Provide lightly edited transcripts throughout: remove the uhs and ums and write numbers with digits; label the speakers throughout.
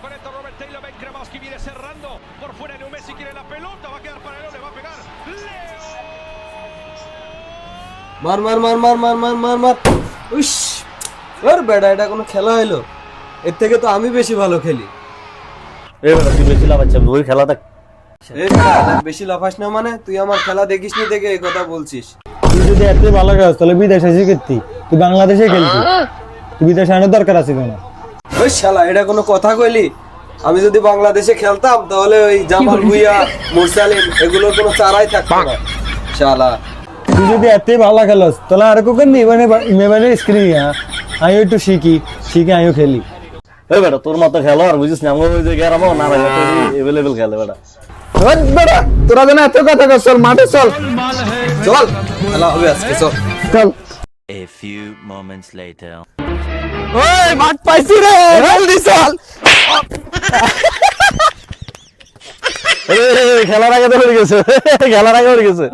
Speaker 1: Con esto Robert Taylor, Ben Kremaski viene cerrando. Por fuera Leo Messi quiere la pelota, va a quedar para Leo, le va a pegar. Leo.
Speaker 2: মার মার মার মার মার মার মার মার উস আর বেটা এটা কোনো খেলা হলো? এর থেকে তো আমি বেশি ভালো খেলি।
Speaker 3: এই বেটা তুই বেশি লাফাচ্ছিস, ওই খেলাটা
Speaker 2: এই বেটা বেশি লাফাস না মানে? তুই আমার খেলা দেখিসনি দেখে এই কথা বলছিস?
Speaker 4: তুই যদি এত ভালো খেলিস তাহলে বিদেশে শিখতি, তুই বাংলাদেশে খেলবি, তুই বিদেশে আনার দরকার আছে কেন?
Speaker 2: ওই শালা এটা কোনো কথা কইলি? আমি যদি বাংলাদেশে খেলতাম তাহলে ওই জামাল ভুইয়া, মুরসালিম এগুলোর কোনো চারাই থাকতো না। শালা
Speaker 4: তুই যদি এত ভালো খেলিস তাহলে আর কোকেন নি মানে মেবানে স্ক্রিন আমি একটু শিখি আমিও খেলি।
Speaker 3: এই বেটা তোর মতো খেলো আর বুঝিস না, আমরা ওই যে গ্রামে না ভাই এভেলেবেল খেলে বেটা।
Speaker 4: ওই বেটা তোরা যেন এত কথা কর, চল মাঠে চল
Speaker 2: চল খেলা হবে আজকে, চল
Speaker 4: চল।
Speaker 5: A few moments later.
Speaker 4: ওই মাঠ পাইছি রে, জলদি চল।
Speaker 3: খেলার আগে তো হয়ে গেছে, খেলার আগে হয়ে গেছে।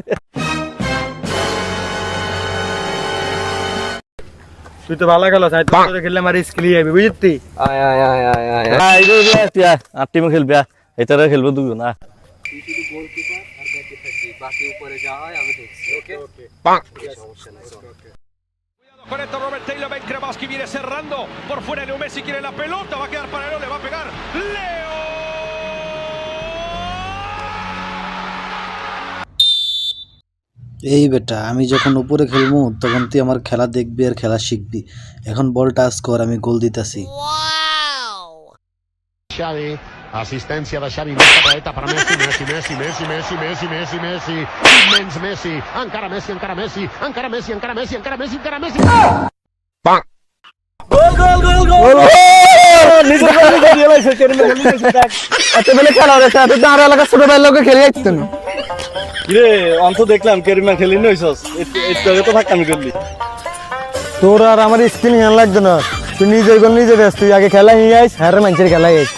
Speaker 4: তুই তো ভালো খেলো, সাইড করে খেললে আমার স্কিল যাবে বুঝতি।
Speaker 2: আয় আয় আয় আয় আয়
Speaker 3: এই যে তুই আর টিমে খেলবি, এটারে খেলবে দুজন না।
Speaker 2: তুই শুধু গোলকিপার আর ব্যাকে থাকবি, বাকি উপরে যা হয় আমি দেখছি। ওকে ওকে সমস্যা নাই।
Speaker 1: Con esto Robert Taylor, Ben Kremaski viene cerrando. Por fuera Leo Messi quiere la pelota, va a quedar para Leo, le va a pegar. Leo.
Speaker 6: এই বেটা আমি যখন উপরে খেলবো তখন তুই আমার খেলা দেখবি আর খেলা শিখবি। এখন বল টাচ কর, আমি গোল দিতাছি।
Speaker 7: Xavi, asistencia de Xavi, Iniesta, poeta para Messi, Messi, Messi, Messi, Messi, Messi, Messi, Messi, immens Messi, encara Messi, encara Messi, encara Messi, encara Messi, encara Messi, encara Messi.
Speaker 3: গোল গোল গোল গোল! নিজে নিজে দিয়ে লাইছে কেরিমে খেলছে দেখ।
Speaker 4: এত বেলে খেলা রে, এত তো আর এলাকা ছোট ভাই লোকে খেলে যাইতেন।
Speaker 3: কিরে অন্ত দেখলাম কেরিমে খেলি নইছস, একটু আগে তো থাকতাম করলি।
Speaker 4: তোর আর আমার স্কিল হিয়ান লাগতো না, তুই নিজে গোল নিজে ব্যস্ত, তুই আগে খেলা নিয়ে আইস, হ্যাঁ মানুষের খেলা আইস।